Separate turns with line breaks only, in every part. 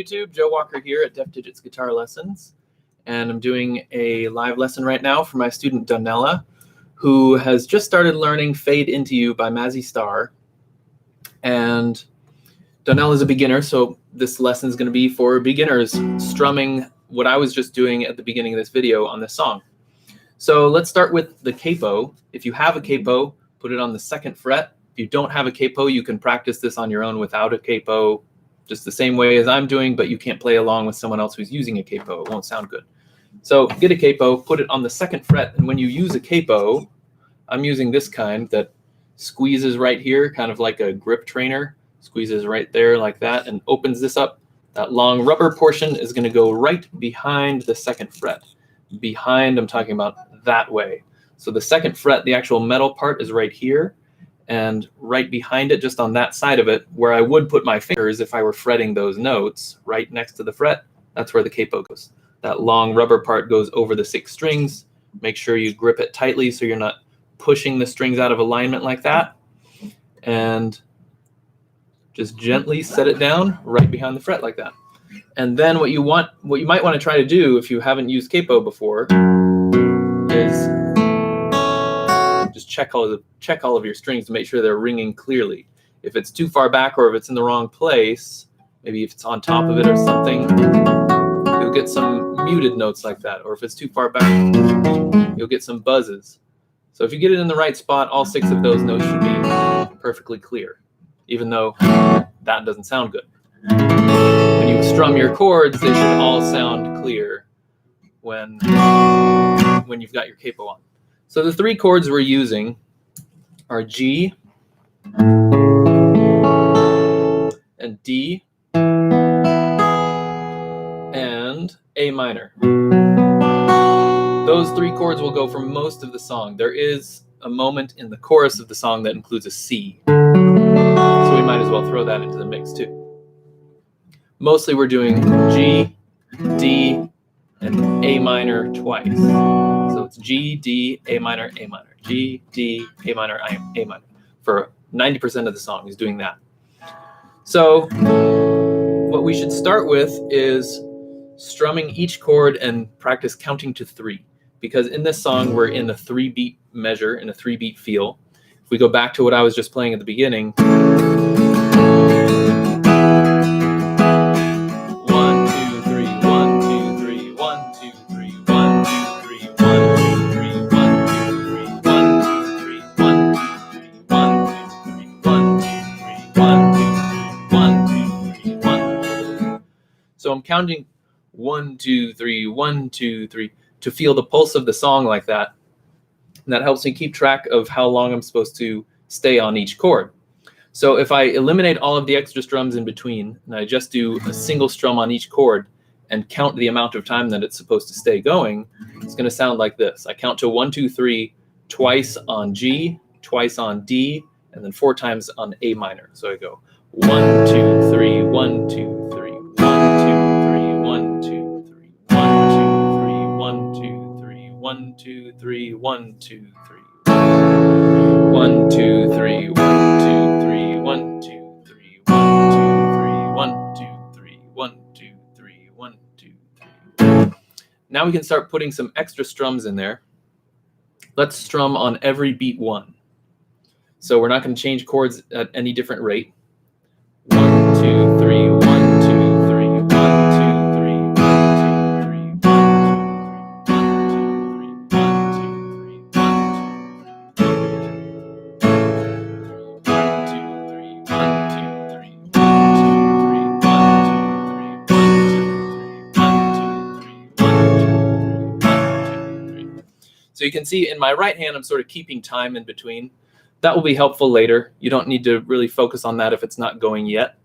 YouTube. Joe Walker here at Def Digits Guitar Lessons. And I'm doing a live lesson right now for my student Donella, who has just started learning Fade Into You by Mazzy Star. And Donella is a beginner, so this lesson is going to be for beginners, strumming what I was just doing at the beginning of this video on this song. So let's start with the capo. If you have a capo, put it on the 2nd fret. If you don't have a capo, you can practice this on your own without a capo, just the same way as I'm doing, but you can't play along with someone else who's using a capo. It won't sound good. So get a capo, put it on the 2nd fret, and when you use a capo, I'm using this kind that squeezes right here, kind of like a grip trainer, squeezes right there like that, and opens this up. That long rubber portion is going to go right behind the 2nd fret. Behind, I'm talking about that way. So the 2nd fret, the actual metal part, is right here, and right behind it, just on that side of it, where I would put my fingers if I were fretting those notes, right next to the fret, that's where the capo goes. That long rubber part goes over the 6 strings. Make sure you grip it tightly so you're not pushing the strings out of alignment like that. And just gently set it down right behind the fret like that. And then what you might want to try to do if you haven't used capo before is just check all of your strings to make sure they're ringing clearly. If it's too far back or if it's in the wrong place, maybe if it's on top of it or something, you'll get some muted notes like that. Or if it's too far back, you'll get some buzzes. So if you get it in the right spot, all 6 of those notes should be perfectly clear, even though that doesn't sound good. When you strum your chords, they should all sound clear when you've got your capo on. So the 3 chords we're using are G and D and A minor. Those 3 chords will go for most of the song. There is a moment in the chorus of the song that includes a C. So we might as well throw that into the mix too. Mostly we're doing G, D, and A minor twice. So it's G, D, A minor, G, D, A minor, A minor. For 90% of the song is doing that. So what we should start with is strumming each chord and practice counting to 3. Because in this song, we're in a 3-beat measure, in a 3-beat feel. If we go back to what I was just playing at the beginning, 1, 2, 3, 1, 2, 3, 1, 2, 3, 1, 2, 3, 1, 2, 3, 1, 2, 3, 1, 2, 3, 1, 2, 3, 1, 2, 3, 1, 2, 3, 1, 2, 3, 1, 2, 3. So I'm counting 1, 2, 3, 1, 2, 3 to feel the pulse of the song like that. And that helps me keep track of how long I'm supposed to stay on each chord. So if I eliminate all of the extra strums in between, and I just do a single strum on each chord and count the amount of time that it's supposed to stay going, it's going to sound like this. I count to 1, 2, 3 twice on G, twice on D, and then 4 times on A minor. So I go 1, 2, 3, 1, 2, 3, 1, 2, 3, 1, 2, 3, 1, 2, 3, 1, 2, 3, 1, 2, 3, 1, 2, 3, 1, 2, 3, 1, 2, 3, 1, 2, 3, 1, 2, 3, 1, 2, 3. Now we can start putting some extra strums in there. Let's strum on every beat 1. So we're not going to change chords at any different rate. 1, 2, 3, 1, 2, 3, 1, 2, 3, 1, 2, 3. So you can see in my right hand, I'm sort of keeping time in between. That will be helpful later. You don't need to really focus on that if it's not going yet.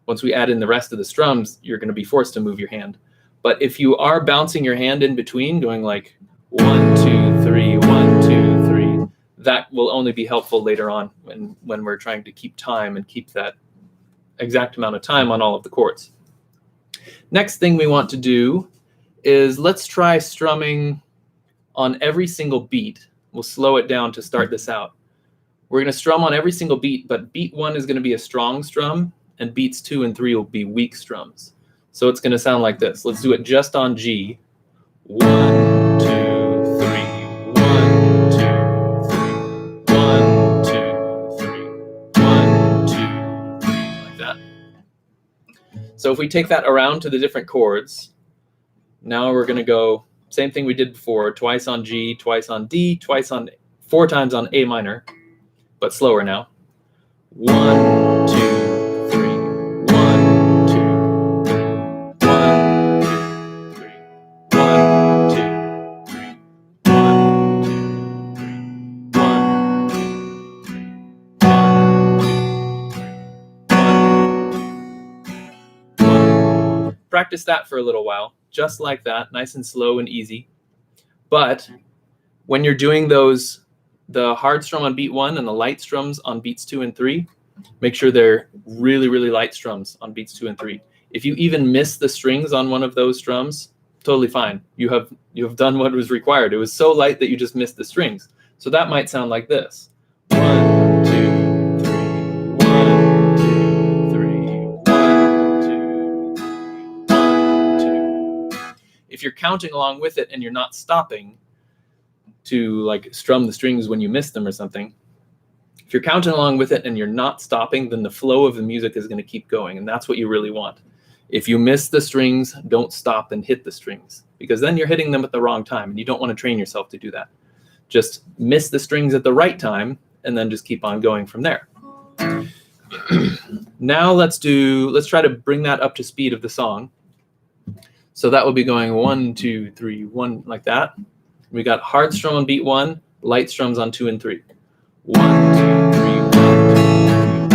Once we add in the rest of the strums, you're going to be forced to move your hand. But if you are bouncing your hand in between, going like 1, 2, 3, 1, 2, 3, that will only be helpful later on when we're trying to keep time and keep that exact amount of time on all of the chords. Next thing we want to do is let's try strumming on every single beat. We'll slow it down to start this out. We're going to strum on every single beat, but beat 1 is going to be a strong strum, and beats 2 and 3 will be weak strums. So it's going to sound like this. Let's do it just on G. 1, 2, 3. 1, 2, 3. 1, 2, 3. 1, 2, 3. Like that. So if we take that around to the different chords, now we're going to go same thing we did before, twice on G, twice on D, four times on A minor, but slower now. 1, 2, 3. 1, 2, 3. 1, 2, 3. 1, 2, 3. 1, 2, 3. 1, 2, 3. 1, 2, 3. Practice that for a little while, just like that, nice and slow and easy. But when you're doing those, the hard strum on beat 1 and the light strums on beats 2 and 3, make sure they're really, really light strums on beats 2 and 3. If you even miss the strings on one of those strums, totally fine. You have done what was required. It was so light that you just missed the strings. So that might sound like this. 1, 2, 3. 1, 2, 3. 1, 2, 3. 1, 2. If you're counting along with it and you're not stopping to like strum the strings when you miss them or something, if you're counting along with it and you're not stopping, then the flow of the music is going to keep going, and that's what you really want. If you miss the strings, don't stop and hit the strings, because then you're hitting them at the wrong time, and you don't want to train yourself to do that. Just miss the strings at the right time, and then just keep on going from there. Now let's try to bring that up to speed of the song. So that will be going 1, 2, 3, 1, like that. We got hard strum on beat 1, light strums on 2 and 3. 1, 2, 3, 1, 2, 3,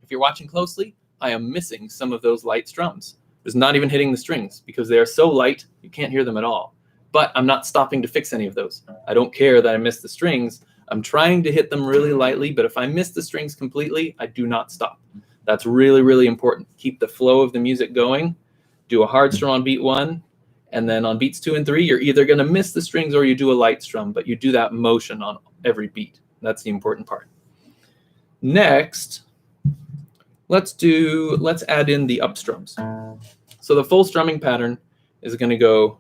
If you're watching closely, I am missing some of those light strums. It's not even hitting the strings because they are so light you can't hear them at all. But I'm not stopping to fix any of those. I don't care that I missed the strings. I'm trying to hit them really lightly, but if I miss the strings completely, I do not stop. That's really, really important. Keep the flow of the music going. Do a hard strum on beat 1, and then on beats 2 and 3, you're either going to miss the strings or you do a light strum, but you do that motion on every beat. That's the important part. Next, let's add in the up strums. So the full strumming pattern is going to go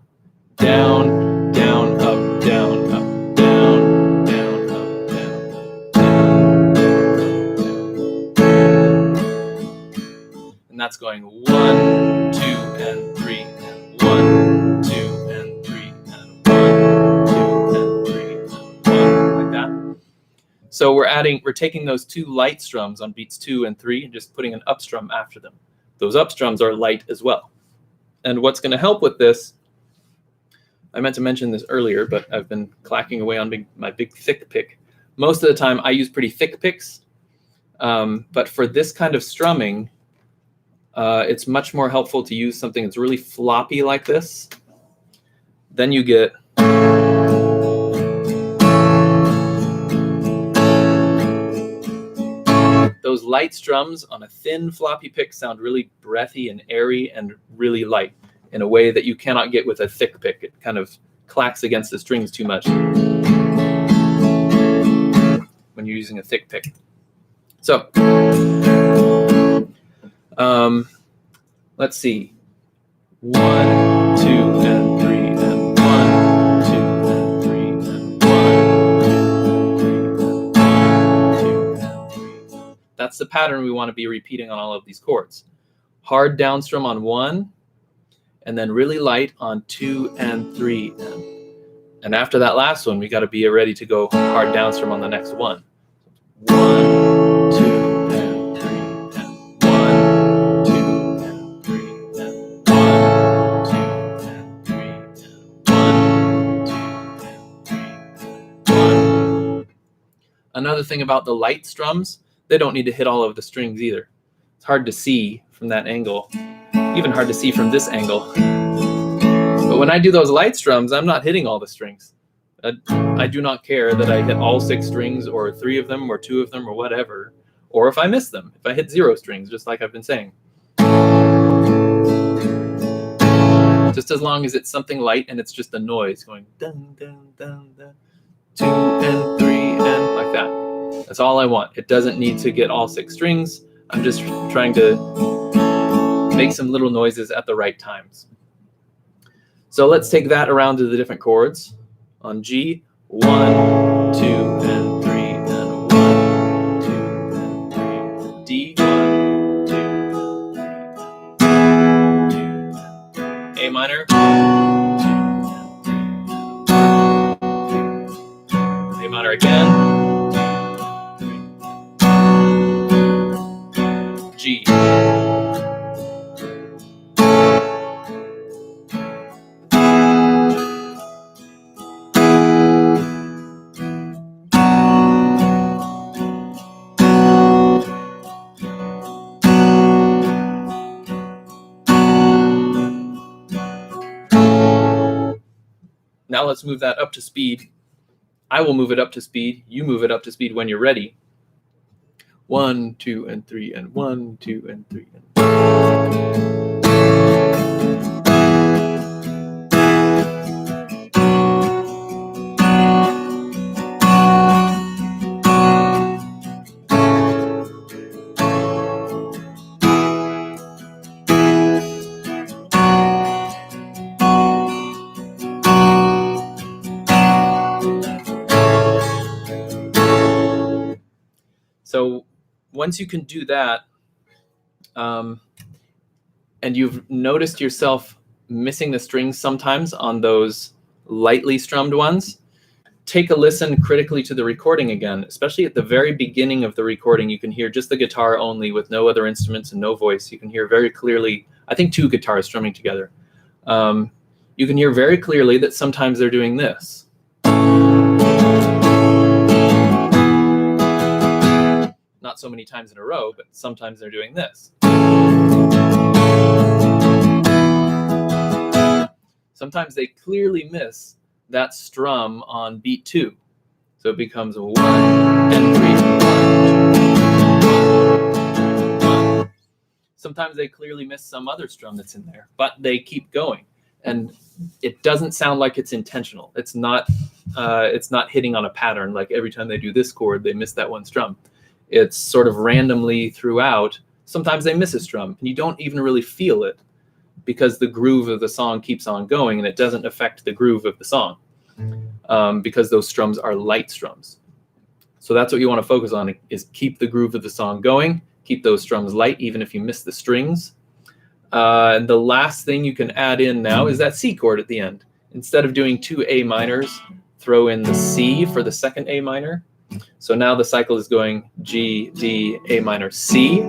down, down, up, down, up, down, down, up, down, up, down, down, down. And that's going 1, 2, and 3, and 1, 2, and 3, and 1, 2, and 3, and 1, like that. So we're taking those two light strums on beats 2 and 3 and just putting an up strum after them. Those up strums are light as well. And what's going to help with this, I meant to mention this earlier, but I've been clacking away on my big thick pick. Most of the time I use pretty thick picks, but for this kind of strumming, it's much more helpful to use something that's really floppy like this. Then you get those light strums on a thin floppy pick sound really breathy and airy and really light in a way that you cannot get with a thick pick. It kind of clacks against the strings too much when you're using a thick pick. So let's see. 1, 2, and 3, and 1, 2, and 3, and 1, 2, and 3, and 1, 2, and 3. That's the pattern we want to be repeating on all of these chords. Hard down strum on 1, and then really light on 2 and 3. And after that last one, we got to be ready to go hard down strum on the next one. 1, 2, and 3, and 1, 2, and 3, and 1, 2, and 3, and 1, 2, and 3, and 1. Another thing about the light strums, they don't need to hit all of the strings either. It's hard to see from that angle. Even hard to see from this angle. But when I do those light strums, I'm not hitting all the strings. I do not care that I hit all 6 strings or 3 of them or 2 of them or whatever, or if I miss them, if I hit 0 strings, just like I've been saying. Just as long as it's something light and it's just a noise going dun, dun, dun, dun, 2 and 3 and like that. That's all I want. It doesn't need to get all 6 strings. I'm just trying to make some little noises at the right times. So let's take that around to the different chords. On G, 1, 2, and 3, and 1, 2, and 3. D, 1, 2, and 3. A minor. 2, and 3. A minor again. G. Now let's move that up to speed. I will move it up to speed. You move it up to speed when you're ready. 1, 2, and 3, and 1, 2, and 3, and 1. So once you can do that, and you've noticed yourself missing the strings sometimes on those lightly strummed ones, take a listen critically to the recording again, especially at the very beginning of the recording. You can hear just the guitar only with no other instruments and no voice. You can hear very clearly, I think 2 guitars strumming together. You can hear very clearly that sometimes they're doing this. Not so many times in a row, but sometimes they're doing this. Sometimes they clearly miss that strum on beat 2. So it becomes 1 and 3, 1. Sometimes they clearly miss some other strum that's in there, but they keep going. And it doesn't sound like it's intentional. It's not hitting on a pattern, like every time they do this chord, they miss that one strum. It's sort of randomly throughout. Sometimes they miss a strum, and you don't even really feel it because the groove of the song keeps on going, and it doesn't affect the groove of the song because those strums are light strums. So that's what you want to focus on, is keep the groove of the song going, keep those strums light, even if you miss the strings. And the last thing you can add in now is that C chord at the end. Instead of doing 2 A minors, throw in the C for the second A minor. So now the cycle is going G, D, A minor, C.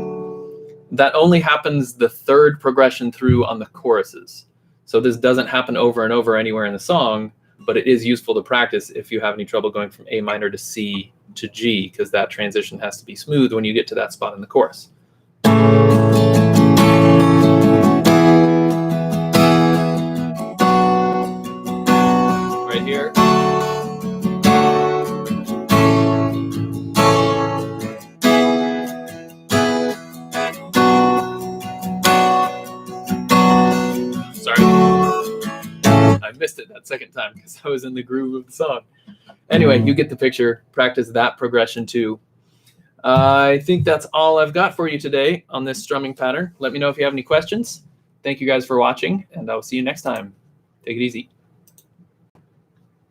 That only happens the 3rd progression through on the choruses. So this doesn't happen over and over anywhere in the song, but it is useful to practice if you have any trouble going from A minor to C to G, because that transition has to be smooth when you get to that spot in the chorus. Right here. I missed it that second time because I was in the groove of the song. Anyway, you get the picture. Practice that progression too. I think that's all I've got for you today on this strumming pattern. Let me know if you have any questions. Thank you guys for watching, and I'll see you next time. Take it easy.